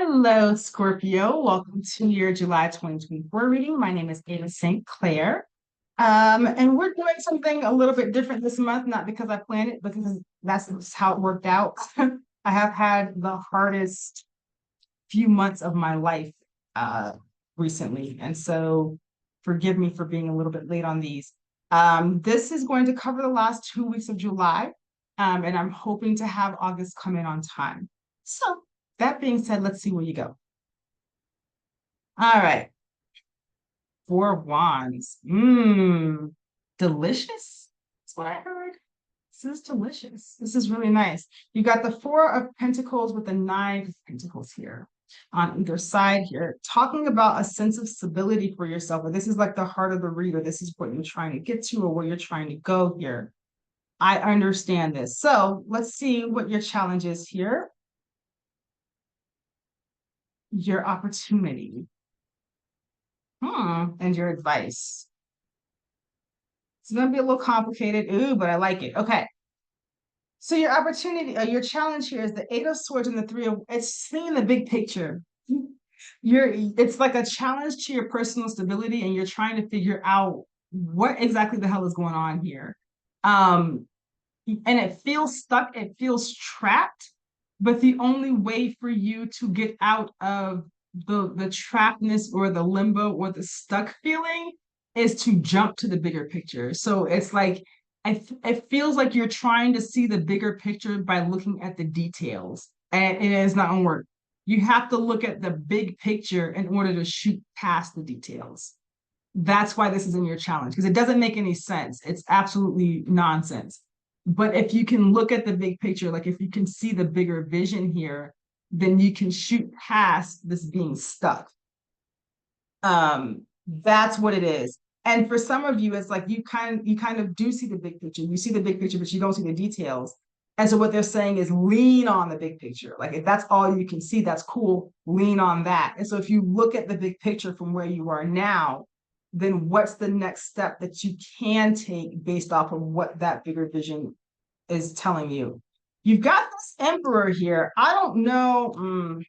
Hello, Scorpio. Welcome to your July 2024 reading. My name is Ada St. Clair. And we're doing something a little bit different this month, not because I planned it, because that's how it worked out. I have had the hardest few months of my life recently. And so forgive me for being a little bit late on these. This is going to cover the last 2 weeks of July. And I'm hoping to have August come in on time. So that being said, let's see where you go. All right. Four of Wands. Mmm. Delicious. That's what I heard. This is delicious. This is really nice. You got the Four of Pentacles with the Nine of Pentacles here on either side here, talking about a sense of stability for yourself. Or this is like the heart of the reader. This is what you're trying to get to or where you're trying to go here. I understand this. So let's see what your challenge is here. Your opportunity. And your advice. It's going to be a little complicated. Ooh, but I like it. Okay. So your opportunity, your challenge here is the Eight of Swords and the Three of, it's seeing the big picture. It's like a challenge to your personal stability, and you're trying to figure out what exactly the hell is going on here. And it feels stuck, it feels trapped, but the only way for you to get out of the trappedness or the limbo or the stuck feeling is to jump to the bigger picture. So it's like it feels like you're trying to see the bigger picture by looking at the details, and it is not gonna work. You have to look at the big picture in order to shoot past the details. That's why this is in your challenge, because it doesn't make any sense. It's absolutely nonsense. But if you can look at the big picture, like if you can see the bigger vision here, then you can shoot past this being stuck. That's what it is. And for some of you, it's like you kind of do see the big picture. You see the big picture, but you don't see the details. And so what they're saying is lean on the big picture. Like if that's all you can see, that's cool. Lean on that. And so if you look at the big picture from where you are now, then what's the next step that you can take based off of what that bigger vision is telling you? You've got this emperor here. I don't know.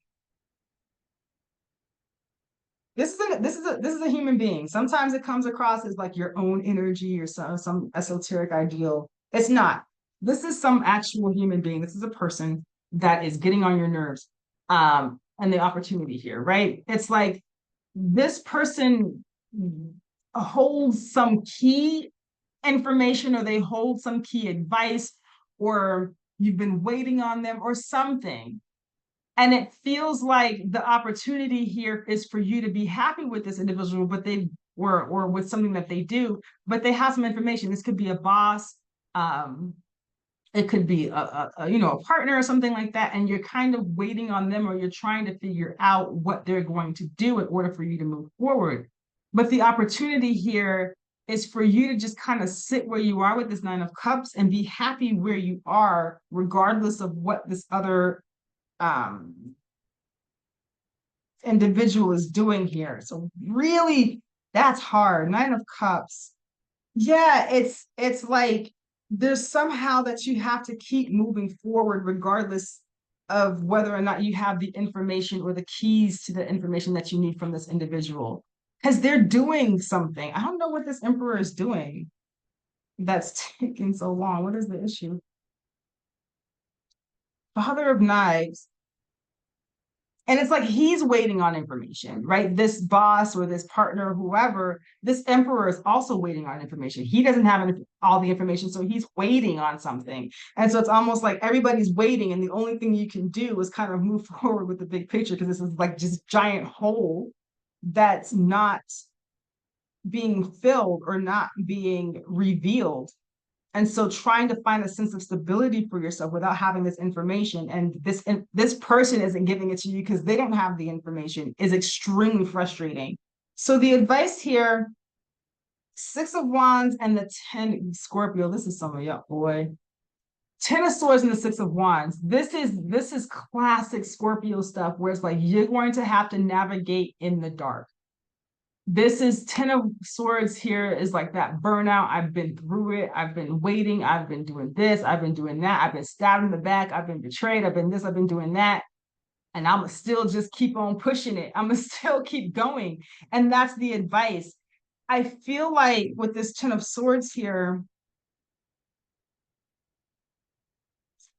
This is a human being. Sometimes it comes across as like your own energy or some esoteric ideal. It's not. This is some actual human being. This is a person that is getting on your nerves. And the opportunity here, right? It's like this person holds some key information, or they hold some key advice, or you've been waiting on them or something. And it feels like the opportunity here is for you to be happy with this individual, but they or with something that they do, but they have some information. This could be a boss, it could be a partner or something like that, and you're kind of waiting on them, or you're trying to figure out what they're going to do in order for you to move forward. But the opportunity here is for you to just kind of sit where you are with this Nine of Cups and be happy where you are, regardless of what this other individual is doing here. So really, that's hard. Nine of Cups. Yeah, it's like there's somehow that you have to keep moving forward regardless of whether or not you have the information or the keys to the information that you need from this individual, because they're doing something. I don't know what this emperor is doing that's taking so long. What is the issue? Father of Knives. And it's like he's waiting on information, right? This boss or this partner, whoever, this emperor is also waiting on information. He doesn't have all the information, so he's waiting on something. And so it's almost like everybody's waiting, and the only thing you can do is kind of move forward with the big picture, because this is like just giant hole that's not being filled or not being revealed. And so trying to find a sense of stability for yourself without having this information, and this person isn't giving it to you because they don't have the information, is extremely frustrating. So the advice here, Six of Wands and the 10 Scorpio, this is some of y'all, boy. 10 of Swords and the Six of Wands. This is classic Scorpio stuff, where it's like you're going to have to navigate in the dark. This is 10 of Swords here is like that burnout. I've been through it. I've been waiting. I've been doing this. I've been doing that. I've been stabbed in the back. I've been betrayed. I've been this. I've been doing that. and I'm still just keep on pushing it. I'm gonna still keep going. And that's the advice. I feel like with this Ten of Swords here,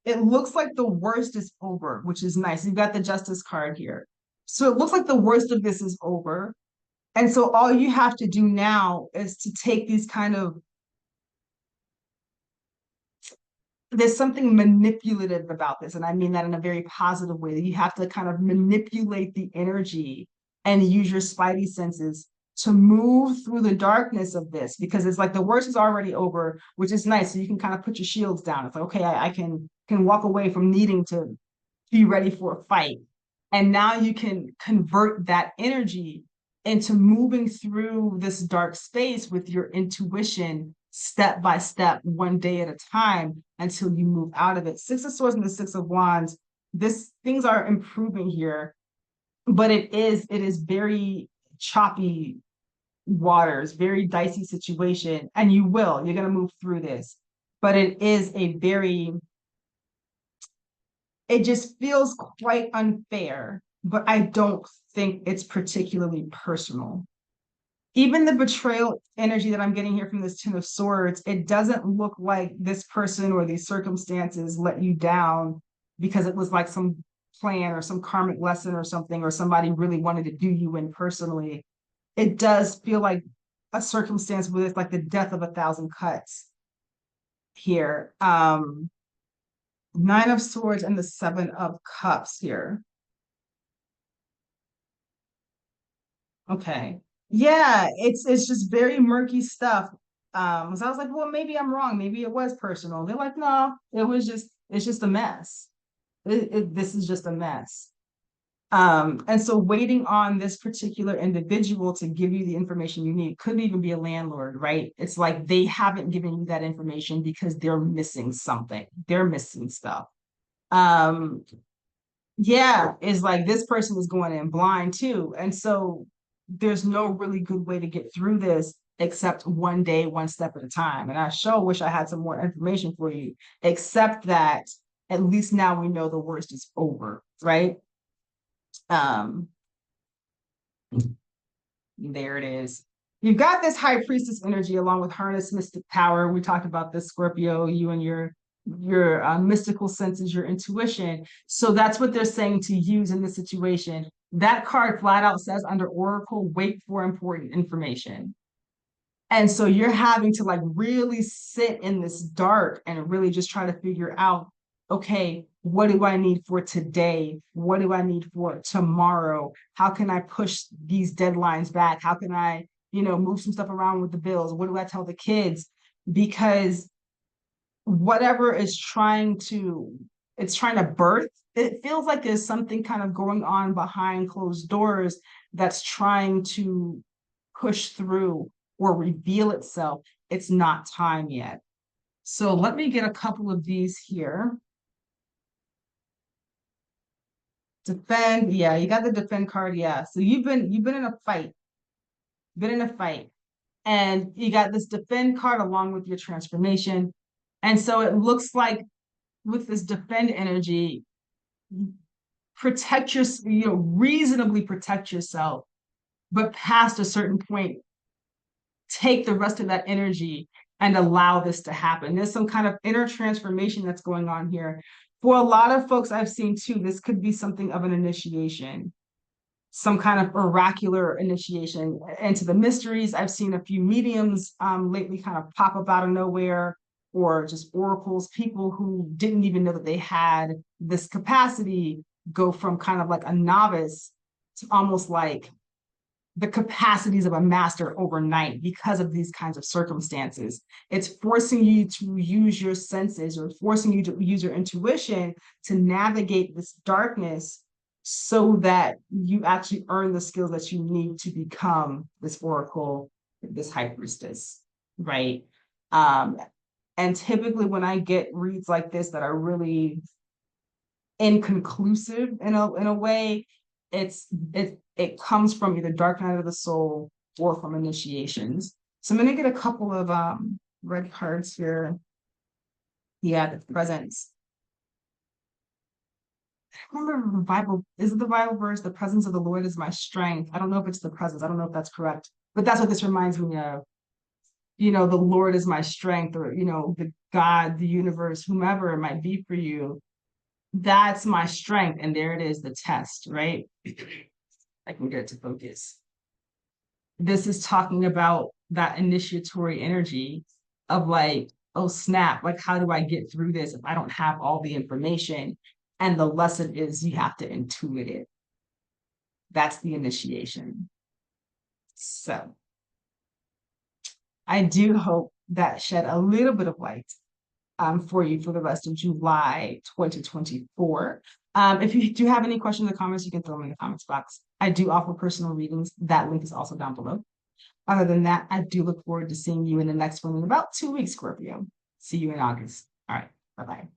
it looks like the worst is over, which is nice. You've got the Justice card here. So it looks like the worst of this is over. And so all you have to do now is to take these kind of, there's something manipulative about this. And I mean that in a very positive way, that you have to kind of manipulate the energy and use your spidey senses to move through the darkness of this, because it's like the worst is already over, which is nice. So you can kind of put your shields down. It's like, okay, I can walk away from needing to be ready for a fight. And now you can convert that energy into moving through this dark space with your intuition, step by step, one day at a time, until you move out of it. Six of Swords and the Six of Wands, this things are improving here, but it is very choppy waters, very dicey situation, and you're going to move through this. But it just feels quite unfair, but I don't think it's particularly personal. Even the betrayal energy that I'm getting here from this Ten of Swords, it doesn't look like this person or these circumstances let you down because it was like some plan or some karmic lesson or something, or somebody really wanted to do you in personally. It does feel like a circumstance where it's like the death of a thousand cuts here. Nine of Swords and the Seven of Cups here. Okay. Yeah, it's just very murky stuff. So I was like, well, maybe I'm wrong. Maybe it was personal. They're like, no, it's just a mess. This is just a mess. And so waiting on this particular individual to give you the information you need could even be a landlord, right? It's like they haven't given you that information because they're missing something. They're missing stuff. Um, yeah, it's like this person is going in blind too. And so there's no really good way to get through this except one day, one step at a time. And I sure wish I had some more information for you, except that at least now we know the worst is over, right? Um, there it is. You've got this high priestess energy along with harness mystic power. We talked about this, Scorpio, you and your mystical senses, your intuition. So that's what they're saying to use in this situation. That card flat out says under Oracle, wait for important information. And so you're having to like really sit in this dark and really just try to figure out, okay, what do I need for today? What do I need for tomorrow? How can I push these deadlines back? How can I, move some stuff around with the bills? What do I tell the kids? Because whatever it's trying to birth, it feels like there's something kind of going on behind closed doors that's trying to push through or reveal itself. It's not time yet. So let me get a couple of these here. Defend, yeah, you got the defend card, yeah. So you've been in a fight, and you got this defend card along with your transformation. And so it looks like with this defend energy, protect your, reasonably protect yourself, but past a certain point, take the rest of that energy and allow this to happen. There's some kind of inner transformation that's going on here. For a lot of folks I've seen too, this could be something of an initiation, some kind of oracular initiation into the mysteries. I've seen a few mediums lately kind of pop up out of nowhere, or just oracles, people who didn't even know that they had this capacity go from kind of like a novice to almost like the capacities of a master overnight because of these kinds of circumstances. It's forcing you to use your senses or forcing you to use your intuition to navigate this darkness so that you actually earn the skills that you need to become this oracle, this high priestess, right? And typically when I get reads like this that are really inconclusive in a way, it comes from either dark night of the soul or from initiations. So I'm going to get a couple of red cards here. Yeah, the presence. remember the Bible, is it the Bible verse, the presence of the Lord is my strength? I don't know if it's the presence. I don't know if that's correct, but that's what this reminds me of. The Lord is my strength, or, the God, the universe, whomever it might be for you, that's my strength. And there it is, the test, right? I can get it to focus. This is talking about that initiatory energy of like, oh snap, like how do I get through this if I don't have all the information? And the lesson is you have to intuit it. That's the initiation. So I do hope that shed a little bit of light for you for the rest of July 2024. If you do have any questions or comments, you can throw them in the comments box. I do offer personal readings. That link is also down below. Other than that, I do look forward to seeing you in the next one in about 2 weeks, Scorpio. See you in August. All right. Bye-bye.